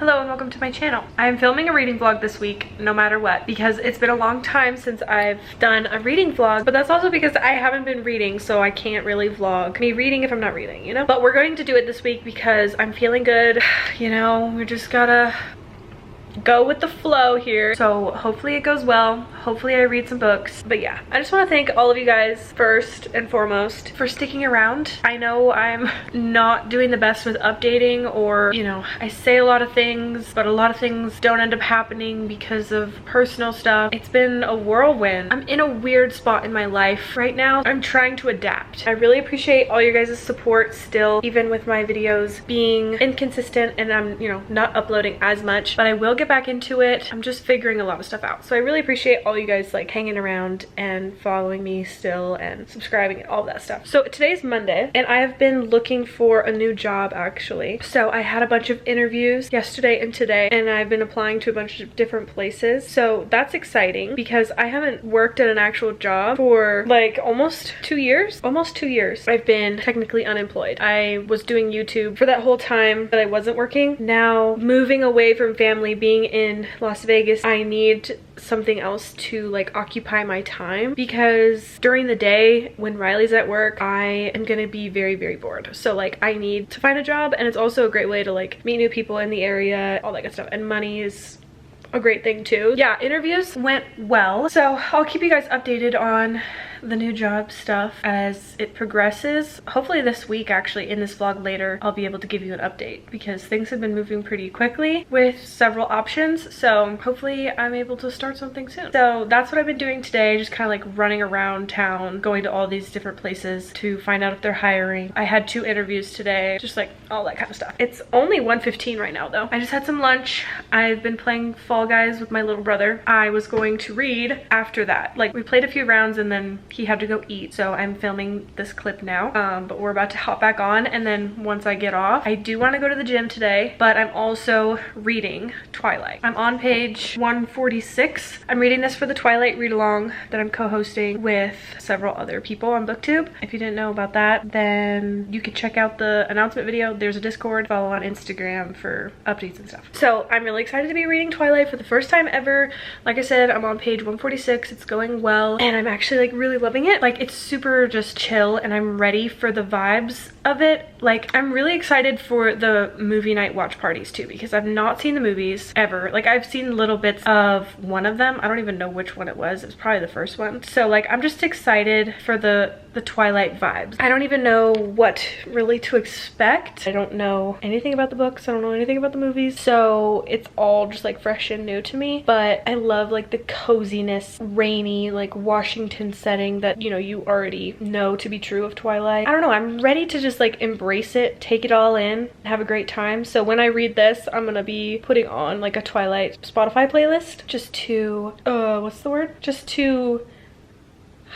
Hello and welcome to my channel. I'm filming a reading vlog this week no matter what because it's been a long time since I've done a reading vlog, but that's also because I haven't been reading, so I can't really vlog me reading if I'm not reading, you know? But we're going to do it this week because I'm feeling good. You know, we just gotta go with the flow here. So hopefully it goes well. Hopefully I read some books. But yeah, I just want to thank all of you guys first and foremost for sticking around. I know I'm not doing the best with updating, or you know, I say a lot of things but a lot of things don't end up happening because of personal stuff. It's been a whirlwind. I'm in a weird spot in my life right now. I'm trying to adapt. I really appreciate all your guys' support still, even with my videos being inconsistent and I'm, you know, not uploading as much, but I will get back into it. I'm just figuring a lot of stuff out. So I really appreciate all you guys like hanging around and following me still and subscribing and all that stuff. So today's Monday and I have been looking for a new job actually. So I had a bunch of interviews yesterday and today and I've been applying to a bunch of different places. So that's exciting because I haven't worked at an actual job for like almost 2 years. Almost 2 years. I've been technically unemployed. I was doing YouTube for that whole time that I wasn't working. Now moving away from family, being in Las Vegas, I need something else to like occupy my time because during the day when Riley's at work I am gonna be very bored. So like I need to find a job, and it's also a great way to like meet new people in the area, all that good stuff, and money is a great thing too. Yeah, interviews went well, so I'll keep you guys updated on the new job stuff as it progresses. Hopefully this week, actually in this vlog later, I'll be able to give you an update because things have been moving pretty quickly with several options. So hopefully I'm able to start something soon. So that's what I've been doing today, just kind of like running around town, going to all these different places to find out if they're hiring. I had 2 interviews today, just like all that kind of stuff. It's only 1:15 right now though. I just had some lunch. I've been playing Fall Guys with my little brother. I was going to read after that. Like we played a few rounds and then he had to go eat, so I'm filming this clip now, but we're about to hop back on, and then once I get off, I do want to go to the gym today, but I'm also reading Twilight. I'm on page 146. I'm reading this for the Twilight read-along that I'm co-hosting with several other people on BookTube. If you didn't know about that, then you can check out the announcement video. There's a Discord. Follow on Instagram for updates and stuff. So I'm really excited to be reading Twilight for the first time ever. Like I said, I'm on page 146. It's going well, and I'm actually like really loving it. Like it's super just chill and I'm ready for the vibes of it. Like I'm really excited for the movie night watch parties too, because I've not seen the movies ever. Like I've seen little bits of one of them. I don't even know which one it was. It was probably the first one. So like I'm just excited for the Twilight vibes. I don't even know what really to expect. I don't know anything about the books. I don't know anything about the movies. So it's all just like fresh and new to me. But I love like the coziness, rainy, like Washington setting that, you know, you already know to be true of Twilight. I don't know. I'm ready to just like embrace it, take it all in, have a great time. So when I read this, I'm gonna be putting on like a Twilight Spotify playlist just to, what's the word? Just to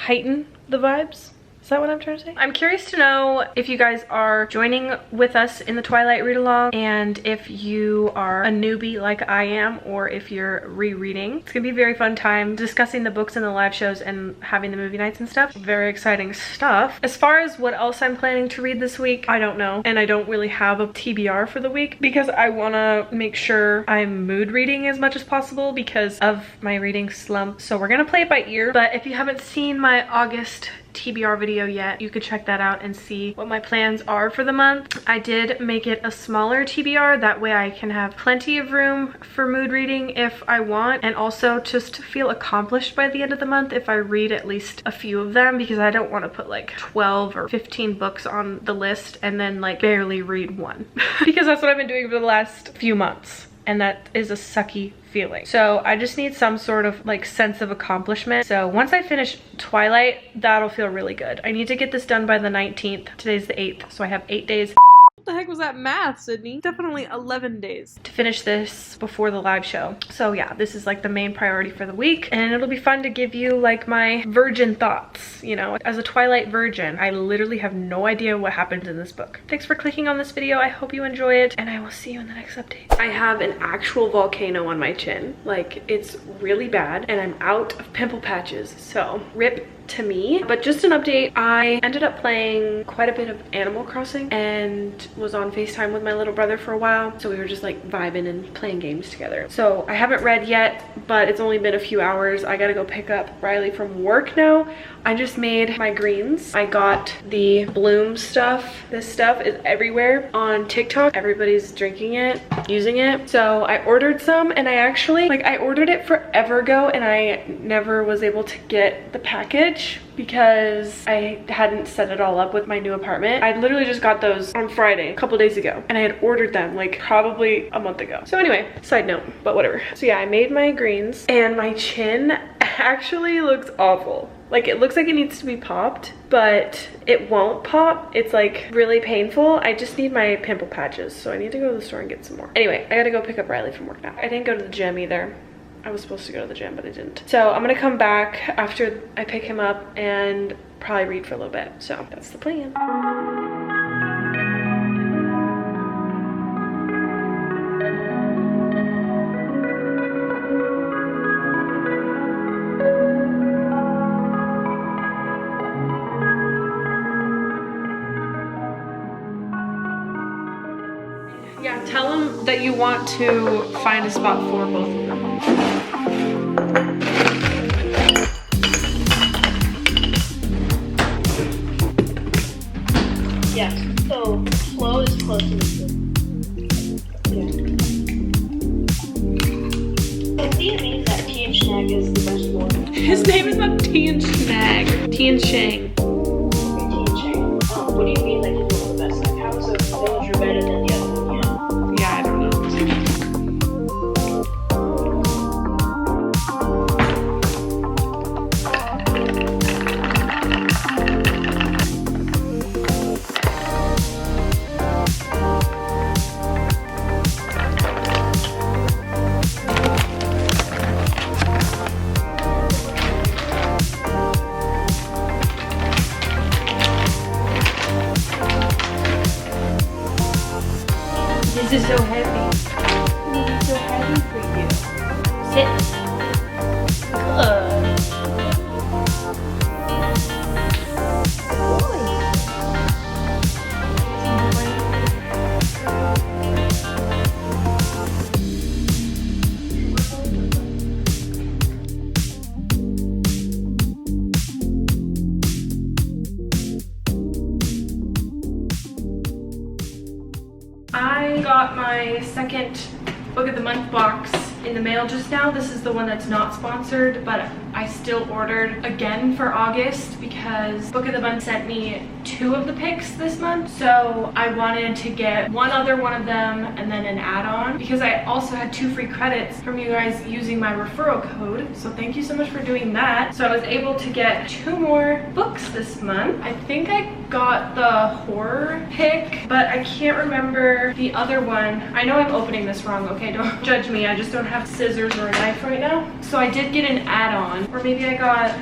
heighten the vibes. Is that what I'm trying to say? I'm curious to know if you guys are joining with us in the Twilight read-along, and if you are a newbie like I am, or if you're rereading. It's gonna be a very fun time discussing the books and the live shows and having the movie nights and stuff. Very exciting stuff. As far as what else I'm planning to read this week, I don't know. And I don't really have a TBR for the week because I wanna make sure I'm mood reading as much as possible because of my reading slump. So we're gonna play it by ear. But if you haven't seen my August TBR video yet, you could check that out and see what my plans are for the month. I did make it a smaller TBR, that way I can have plenty of room for mood reading if I want, and also just to feel accomplished by the end of the month if I read at least a few of them, because I don't want to put like 12 or 15 books on the list and then like barely read one because that's what I've been doing for the last few months, and that is a sucky feeling. So I just need some sort of like sense of accomplishment. So once I finish Twilight, that'll feel really good. I need to get this done by the 19th. Today's the 8th, so I have 8 days. What the heck was that math, Sydney? Definitely 11 days to finish this before the live show. So yeah, this is like the main priority for the week, and it'll be fun to give you like my virgin thoughts, you know. As a Twilight virgin, I literally have no idea what happens in this book. Thanks for clicking on this video. I hope you enjoy it, and I will see you in the next update. I have an actual volcano on my chin. Like, it's really bad, and I'm out of pimple patches, so rip to me. But just an update, I ended up playing quite a bit of Animal Crossing and was on FaceTime with my little brother for a while. So we were just like vibing and playing games together. So I haven't read yet, but it's only been a few hours. I gotta go pick up Riley from work now. I just made my greens. I got the bloom stuff. This stuff is everywhere on TikTok. Everybody's drinking it, using it. So I ordered some, and I actually, like, I ordered it forever ago and I never was able to get the package because I hadn't set it all up with my new apartment. I literally just got those on Friday, a couple days ago, and I had ordered them like probably a month ago. So anyway, side note, but whatever. So yeah, I made my greens, and my chin actually looks awful. Like, it looks like it needs to be popped, but it won't pop. It's like really painful. I just need my pimple patches, so I need to go to the store and get some more. Anyway, I gotta go pick up Riley from work now. I didn't go to the gym either. I was supposed to go to the gym, but I didn't. So I'm gonna come back after I pick him up and probably read for a little bit. So that's the plan. Yeah, tell them that you want to find a spot for both of them. Yeah, so Flo is close to this. Yeah. So Thea means that T and Snag is the best one. His name is not T and Snag. T and Shang. Okay, T and Shang. What do you mean like he's one of the best? Like, how is a villager better than the other one? Yeah, I don't know. This is so heavy. This is so heavy for you. Sit. Good. I got my second book of the month box in the mail just now. This is the one that's not sponsored, but I still ordered again for August because Book of the Month sent me 2 of the picks this month. So I wanted to get one other one of them and then an add-on because I also had 2 free credits from you guys using my referral code. So thank you so much for doing that. So I was able to get 2 more books this month. I think I got the horror pick, but I can't remember the other one. I know I'm opening this wrong, okay? Don't judge me. I just don't have scissors or a knife right now. So I did get an add-on, or maybe I got,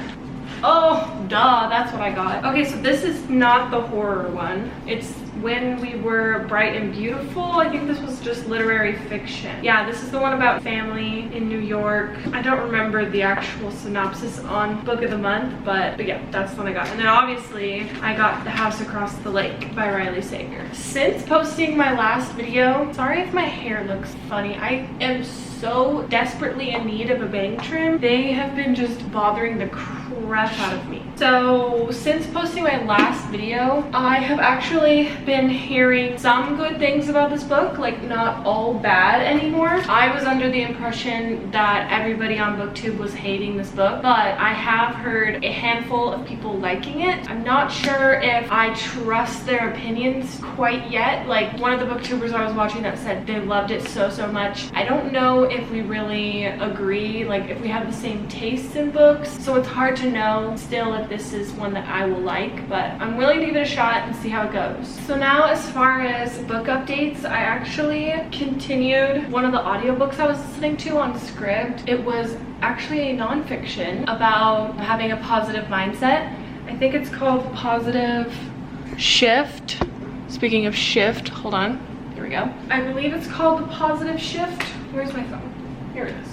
oh, duh, that's what I got. Okay, so this is not the horror one. It's When We Were Bright and Beautiful. I think this was just literary fiction. Yeah, this is the one about family in New York. I don't remember the actual synopsis on Book of the Month, but yeah, that's the one I got. And then obviously I got The House Across the Lake by Riley Sager. Since posting my last video, sorry if my hair looks funny. I am so desperately in need of a bang trim. They have been just bothering the crap out of me. So since posting my last video, I have actually been hearing some good things about this book, like not all bad anymore. I was under the impression that everybody on BookTube was hating this book, but I have heard a handful of people liking it. I'm not sure if I trust their opinions quite yet. Like one of the booktubers I was watching that said they loved it so much. I don't know if we really agree, like if we have the same tastes in books, so it's hard to know still if this is one that I will like, but I'm willing to give it a shot and see how it goes. So now as far as book updates, I actually continued one of the audiobooks I was listening to on Scribd. It was actually a nonfiction about having a positive mindset. I think it's called Positive Shift. Speaking of shift, hold on, here we go. I believe it's called The Positive Shift. Where's my phone? Here it is.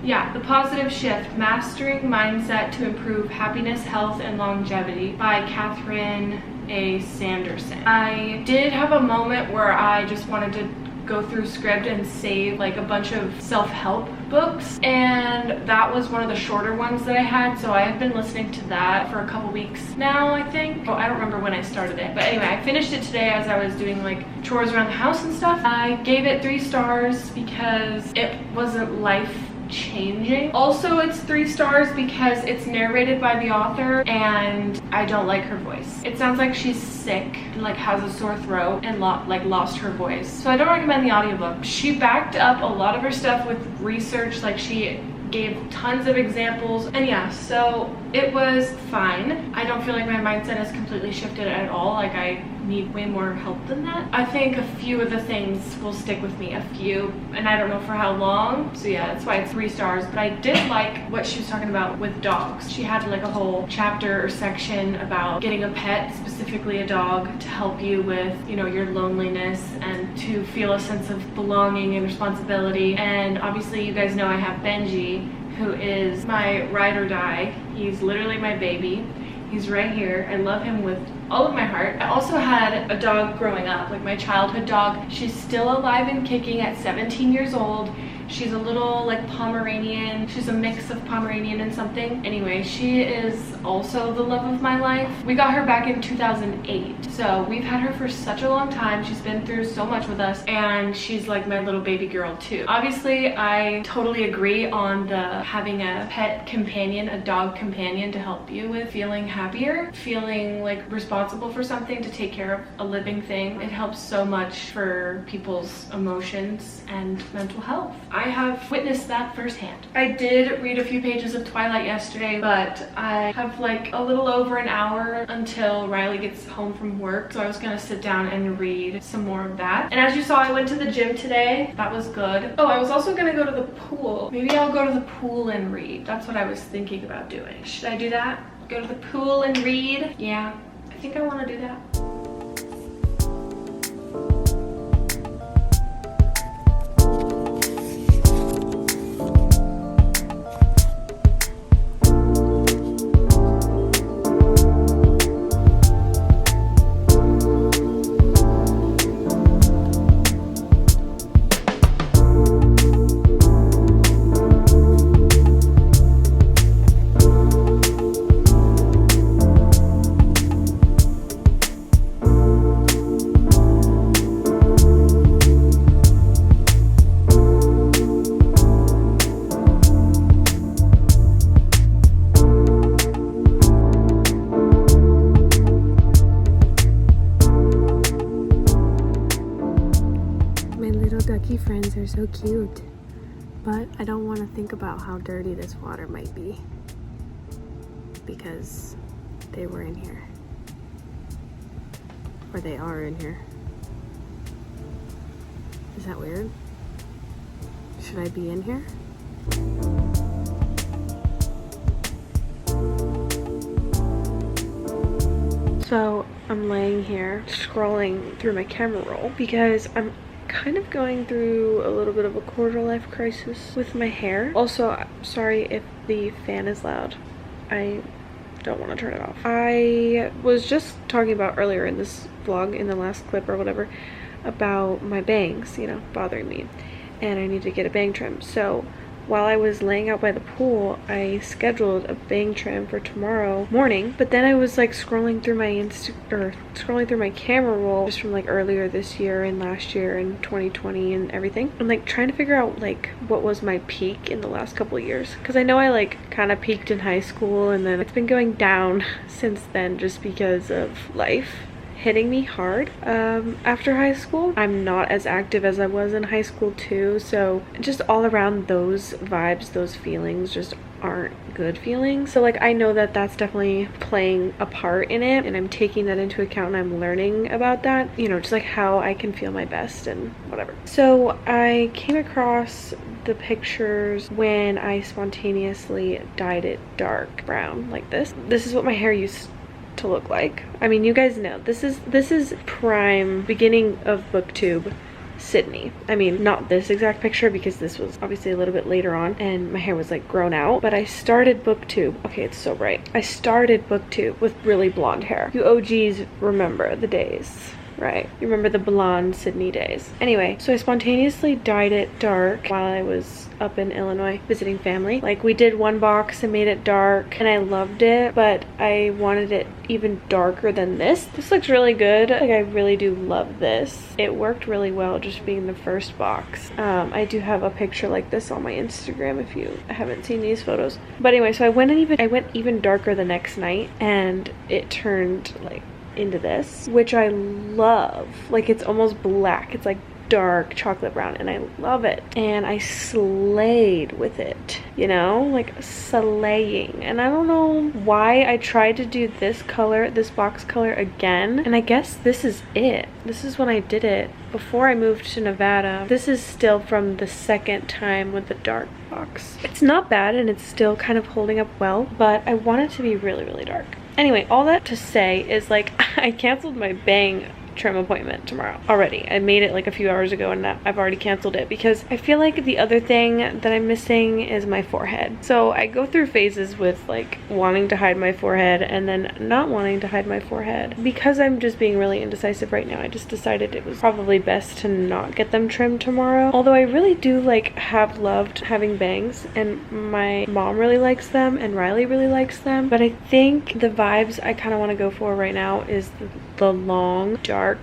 Yeah, The Positive Shift, Mastering Mindset to Improve Happiness, Health, and Longevity by Catherine A. Sanderson. I did have a moment where I just wanted to go through script and save like a bunch of self-help books, and that was one of the shorter ones that I had, so I have been listening to that for a couple weeks now, I think. Oh, I don't remember when I started it, but anyway, I finished it today as I was doing like chores around the house and stuff. I gave it 3 stars because it wasn't life changing. Also, it's 3 stars because it's narrated by the author and I don't like her voice. It sounds like she's sick and like has a sore throat and lost her voice. So I don't recommend the audiobook. She backed up a lot of her stuff with research, like she gave tons of examples, and yeah, so it was fine. I don't feel like my mindset has completely shifted at all. Like I need way more help than that. I think a few of the things will stick with me, a few, and I don't know for how long. So yeah, that's why it's 3 stars. But I did like what she was talking about with dogs. She had like a whole chapter or section about getting a pet, specifically a dog, to help you with, you know, your loneliness and to feel a sense of belonging and responsibility. And obviously you guys know I have Benji, who is my ride or die. He's literally my baby. He's right here. I love him with all of my heart. I also had a dog growing up, like my childhood dog. She's still alive and kicking at 17 years old. She's a little like Pomeranian. She's a mix of Pomeranian and something. Anyway, she is also the love of my life. We got her back in 2008. So we've had her for such a long time. She's been through so much with us, and she's like my little baby girl too. Obviously, I totally agree on the having a pet companion, a dog companion, to help you with feeling happier, feeling like responsible for something, to take care of a living thing. It helps so much for people's emotions and mental health. I have witnessed that firsthand. I did read a few pages of Twilight yesterday, but I have like a little over an hour until Riley gets home from work, so I was gonna sit down and read some more of that. And as you saw, I went to the gym today. That was good. Oh, I was also gonna go to the pool. Maybe I'll go to the pool and read. That's what I was thinking about doing. Should I do that? Go to the pool and read? Yeah, I think I want to do that. Friends are so cute, but I don't want to think about how dirty this water might be because they were in here, or they are in here. Is that weird? Should I be in here? So I'm laying here scrolling through my camera roll because I'm kind of going through a little bit of a quarter life crisis with my hair. Also, I'm sorry if the fan is loud. I don't want to turn it off. I was just talking about earlier in this vlog, in the last clip or whatever, about my bangs, you know, bothering me, and I need to get a bang trim. So while I was laying out by the pool, I scheduled a bang trim for tomorrow morning, but then I was like scrolling through my scrolling through my camera roll just from like earlier this year and last year and 2020 and everything. I'm like trying to figure out like what was my peak in the last couple of years, because I know I like kind of peaked in high school and then it's been going down since then just because of life hitting me hard after high school. I'm not as active as I was in high school too, so just all around those vibes, those feelings just aren't good feelings. So like I know that that's definitely playing a part in it, and I'm taking that into account and I'm learning about that, you know, just like how I can feel my best and whatever. So I came across the pictures when I spontaneously dyed it dark brown like this. This is what my hair used to look like. I mean, you guys know this is prime beginning of booktube Sydney. I mean, not this exact picture because this was obviously a little bit later on and my hair was like grown out, but I started booktube. Okay, it's so bright. I started booktube with really blonde hair. You OGs remember the days, right? You remember the blonde Sydney days. Anyway, so I spontaneously dyed it dark while I was up in Illinois visiting family. Like, we did one box and made it dark and I loved it, but I wanted it even darker than this. This looks really good. Like, I really do love this. It worked really well just being the first box. I do have a picture like this on my Instagram if you haven't seen these photos. But anyway, so I went even darker the next night and it turned like into this, which I love. Like, it's almost black. It's like dark chocolate brown and I love it, and I slayed with it, you know, like slaying. And I don't know why I tried to do this color, this box color again, and I guess this is it. This is when I did it before I moved to Nevada. This is still from the second time with the dark box. It's not bad and it's still kind of holding up well, but I want it to be really, really dark. Anyway, all that to say is, like, I canceled my bang trim appointment tomorrow already. I made it like a few hours ago and I've already canceled it because I feel like the other thing that I'm missing is my forehead. So I go through phases with like wanting to hide my forehead and then not wanting to hide my forehead. Because I'm just being really indecisive right now, I just decided it was probably best to not get them trimmed tomorrow. Although I really do have loved having bangs and my mom really likes them and Riley really likes them. But I think the vibes I kind of want to go for right now is the long, dark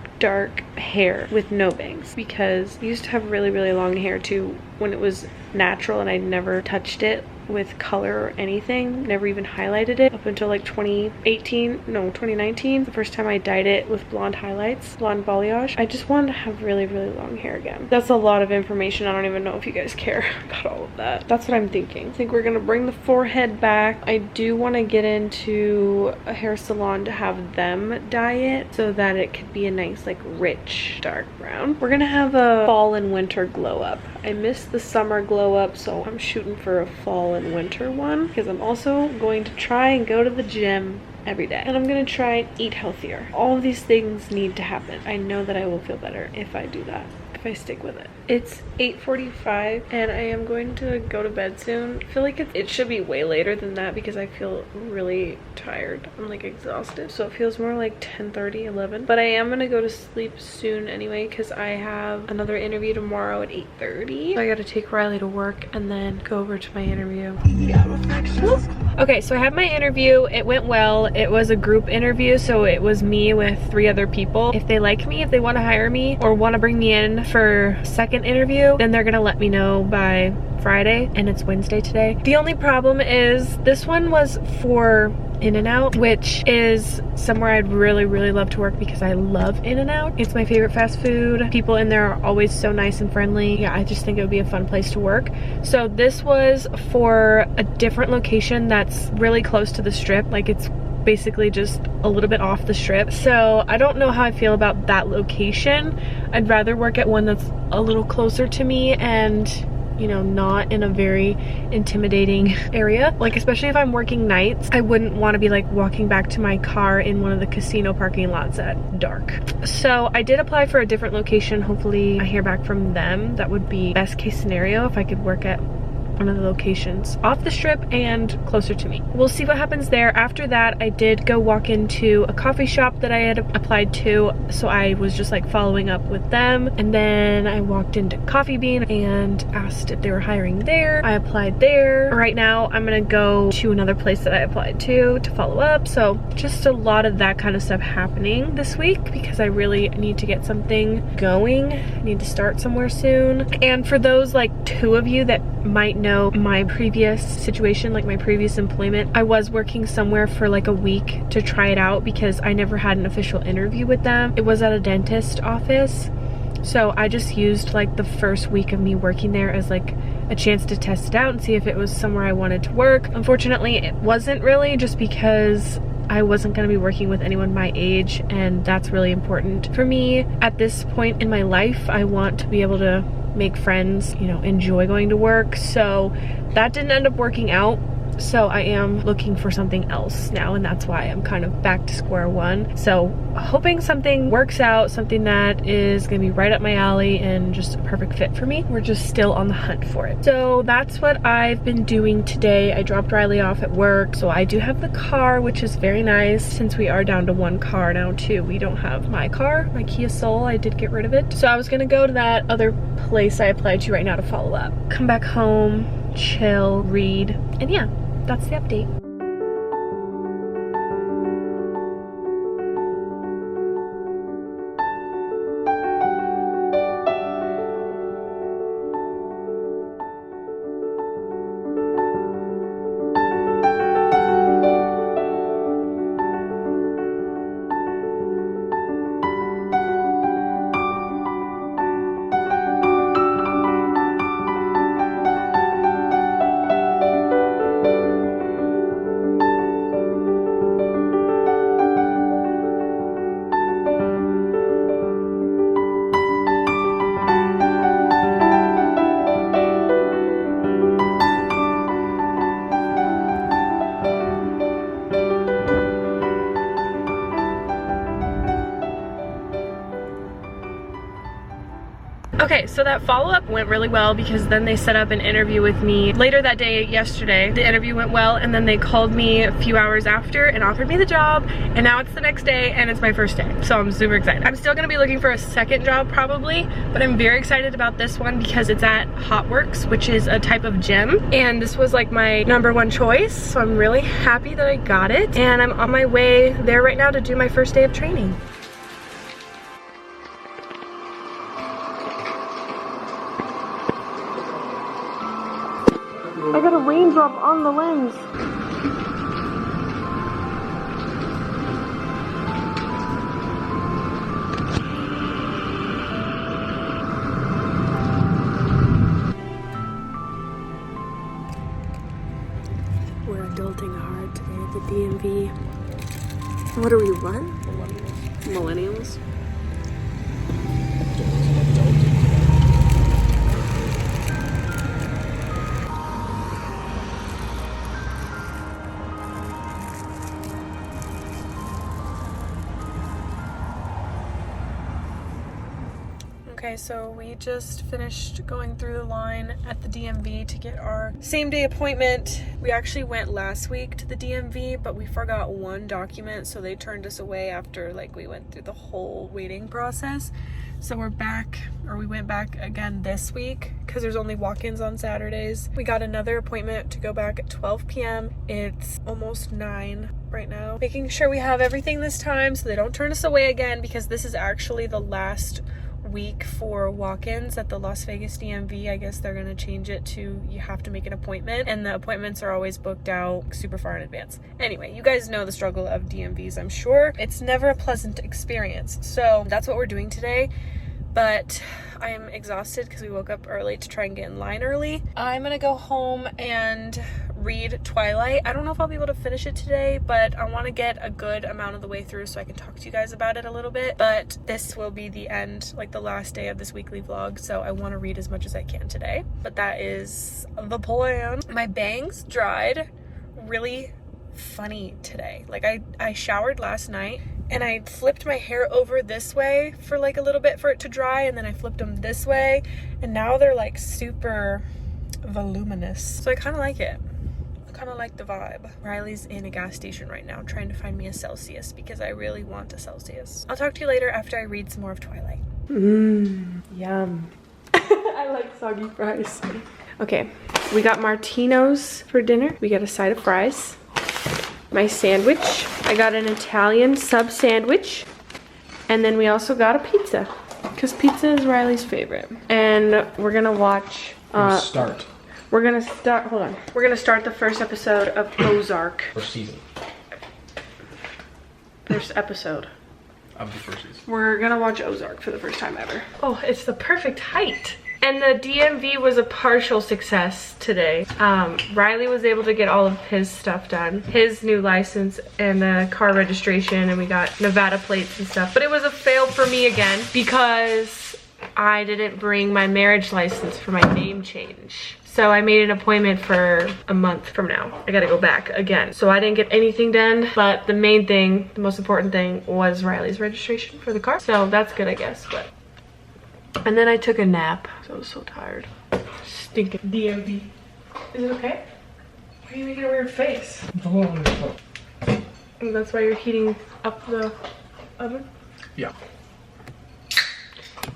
hair with no bangs, because I used to have really, really long hair too when it was natural and I never touched it with color or anything, never even highlighted it up until like 2019, the first time I dyed it with blonde highlights, blonde balayage. I just wanted to have really, really long hair again. That's a lot of information. I don't even know if you guys care about all of that. That's what I'm thinking. I think we're gonna bring the forehead back. I do want to get into a hair salon to have them dye it so that it could be a nice like rich dark brown. We're gonna have a fall and winter glow up. I missed the summer glow up, so I'm shooting for a fall and winter one because I'm also going to try and go to the gym every day and I'm gonna try and eat healthier. All of these things need to happen. I know that I will feel better if I do that, if I stick with it. It's 8:45 and I am going to go to bed soon. I feel like it should be way later than that because I feel really tired. I'm like exhausted, so it feels more like 10:30, 11. But I am gonna go to sleep soon anyway because I have another interview tomorrow at 8:30. So I gotta take Riley to work and then go over to my interview. Okay, so I had my interview. It went well. It was a group interview, so it was me with 3 other people. If they like me, if they want to hire me or want to bring me in for second interview, then they're gonna let me know by Friday, and it's Wednesday today. The only problem is this one was for In-N-Out, which is somewhere I'd really, really love to work because I love In-N-Out. It's my favorite fast food. People in there are always so nice and friendly. Yeah, I just think it would be a fun place to work. So this was for a different location that's really close to the Strip. Like, it's basically just a little bit off the Strip. So I don't know how I feel about that location. I'd rather work at one that's a little closer to me and, you know, not in a very intimidating area. Like, especially if I'm working nights, I wouldn't want to be like walking back to my car in one of the casino parking lots at dark. So I did apply for a different location. Hopefully I hear back from them. That would be best case scenario if I could work at one of the locations off the Strip and closer to me. We'll see what happens there. After that, I did go walk into a coffee shop that I had applied to, so I was just like following up with them. And then I walked into Coffee Bean and asked if they were hiring there. I applied there. Right now I'm gonna go to another place that I applied to follow up. So just a lot of that kind of stuff happening this week because I really need to get something going. I need to start somewhere soon. And for those like 2 of you that might know my previous situation, like my previous employment, I was working somewhere for like a week to try it out because I never had an official interview with them. It was at a dentist office, so I just used like the first week of me working there as like a chance to test it out and see if it was somewhere I wanted to work. Unfortunately, it wasn't really, just because I wasn't going to be working with anyone my age, and that's really important for me at this point in my life. I want to be able to make friends, you know, enjoy going to work. So that didn't end up working out. So I am looking for something else now, and that's why I'm kind of back to square one. So hoping something works out, something that is gonna be right up my alley and just a perfect fit for me. We're just still on the hunt for it. So that's what I've been doing today. I dropped Riley off at work, so I do have the car, which is very nice since we are down to one car now too. We don't have my car, my Kia Soul. I did get rid of it. So I was gonna go to that other place I applied to right now to follow up. Come back home, chill, read, and yeah, that's the update. Okay, so that follow-up went really well because then they set up an interview with me later that day yesterday. The interview went well, and then they called me a few hours after and offered me the job, and now it's the next day and it's my first day. So I'm super excited. I'm still gonna be looking for a second job probably, but I'm very excited about this one because it's at Hotworks, which is a type of gym, and this was like my #1 choice. So I'm really happy that I got it, and I'm on my way there right now to do my first day of training. I got a raindrop on the lens. We're adulting hard today at the DMV. What are we, what? Millennials. Okay, so we just finished going through the line at the DMV to get our same-day appointment. We actually went last week to the DMV, but we forgot one document, so they turned us away after like we went through the whole waiting process. So we're back, or we went back again this week because there's only walk-ins on Saturdays. We got another appointment to go back at 12 p.m. It's almost 9 right now. Making sure we have everything this time so they don't turn us away again, because this is actually the last week for walk-ins at the Las Vegas DMV. I guess they're gonna change it to you have to make an appointment, and the appointments are always booked out super far in advance. Anyway, you guys know the struggle of DMVs, I'm sure. It's never a pleasant experience. So that's what we're doing today, but I am exhausted because we woke up early to try and get in line early. I'm gonna go home and read Twilight. I don't know if I'll be able to finish it today, but I want to get a good amount of the way through so I can talk to you guys about it a little bit. But this will be the end, like the last day of this weekly vlog, so I want to read as much as I can today. But that is the plan. My bangs dried really funny today. Like I showered last night and I flipped my hair over this way for like a little bit for it to dry, and then I flipped them this way, and now they're like super voluminous. So I kind of like it. Kind of like the vibe. Riley's in a gas station right now trying to find me a Celsius because I really want a Celsius. I'll talk to you later after I read some more of Twilight. Yum. I like soggy fries. Okay, we got Martino's for dinner. We got a side of fries. My sandwich. I got an Italian sub sandwich. And then we also got a pizza because pizza is Riley's favorite. And we're gonna watch We're gonna start, hold on. We're gonna start the first episode of Ozark. First season. First episode. Of the first season. We're gonna watch Ozark for the first time ever. Oh, it's the perfect height. And the DMV was a partial success today. Riley was able to get all of his stuff done. His new license and the car registration, and we got Nevada plates and stuff. But it was a fail for me again because I didn't bring my marriage license for my name change. So I made an appointment for a month from now. I gotta go back again. So I didn't get anything done, but the main thing, the most important thing was Riley's registration for the car. So that's good, I guess, but. And then I took a nap, so I was so tired. Stinking DMV. Is it okay? Why are you making a weird face? And that's why you're heating up the oven? Yeah.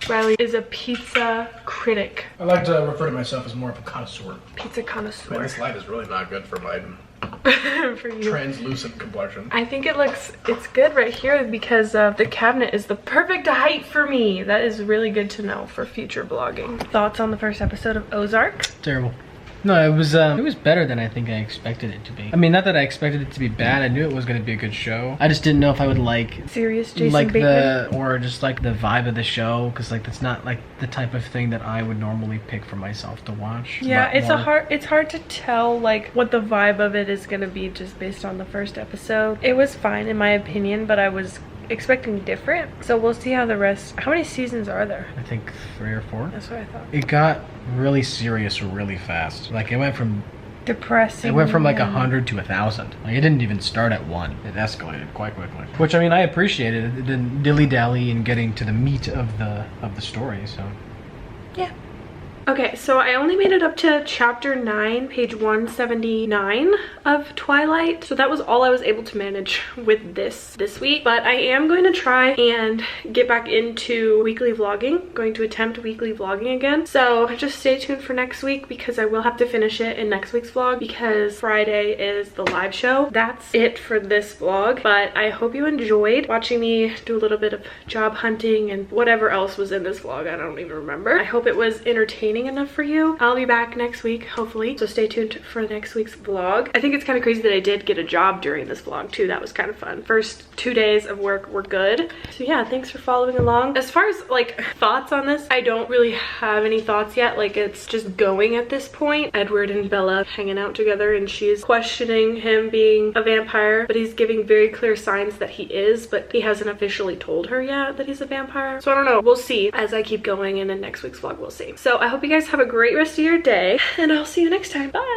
Riley is a pizza critic. I like to refer to myself as more of a connoisseur. Pizza connoisseur. Man, this light is really not good for my for you. translucent complexion. I think it's good right here because the cabinet is the perfect height for me. That is really good to know for future vlogging. Thoughts on the first episode of Ozark? Terrible. No, it was better than I think I expected it to be. I mean, not that I expected it to be bad. I knew it was going to be a good show. I just didn't know if I would like serious Jason Bateman, or just like the vibe of the show, because like that's not like the type of thing that I would normally pick for myself to watch. Yeah, it's hard to tell like what the vibe of it is going to be just based on the first episode. It was fine in my opinion, but I was expecting different, so we'll see how the rest. How many seasons are there? I think 3 or 4. That's what I thought. It got really serious really fast. Like it went from depressing. It went from like 100 to 1,000. Like it didn't even start at 1. It escalated quite quickly. Which I mean, I appreciated it. It didn't dilly-dally in getting to the meat of the story. So yeah. Okay, so I only made it up to chapter 9, page 179 of Twilight. So that was all I was able to manage with this week. But I am going to try and get back into weekly vlogging. Going to attempt weekly vlogging again. So just stay tuned for next week because I will have to finish it in next week's vlog because Friday is the live show. That's it for this vlog. But I hope you enjoyed watching me do a little bit of job hunting and whatever else was in this vlog. I don't even remember. I hope it was entertaining enough for you. I'll be back next week, hopefully. So stay tuned for next week's vlog. I think it's kind of crazy that I did get a job during this vlog too. That was kind of fun. First 2 days of work were good. So yeah, thanks for following along. As far as like thoughts on this, I don't really have any thoughts yet. Like it's just going at this point. Edward and Bella hanging out together and she's questioning him being a vampire, but he's giving very clear signs that he is, but he hasn't officially told her yet that he's a vampire. So I don't know. We'll see as I keep going and in next week's vlog we'll see. So I hope you guys have a great rest of your day and I'll see you next time. Bye!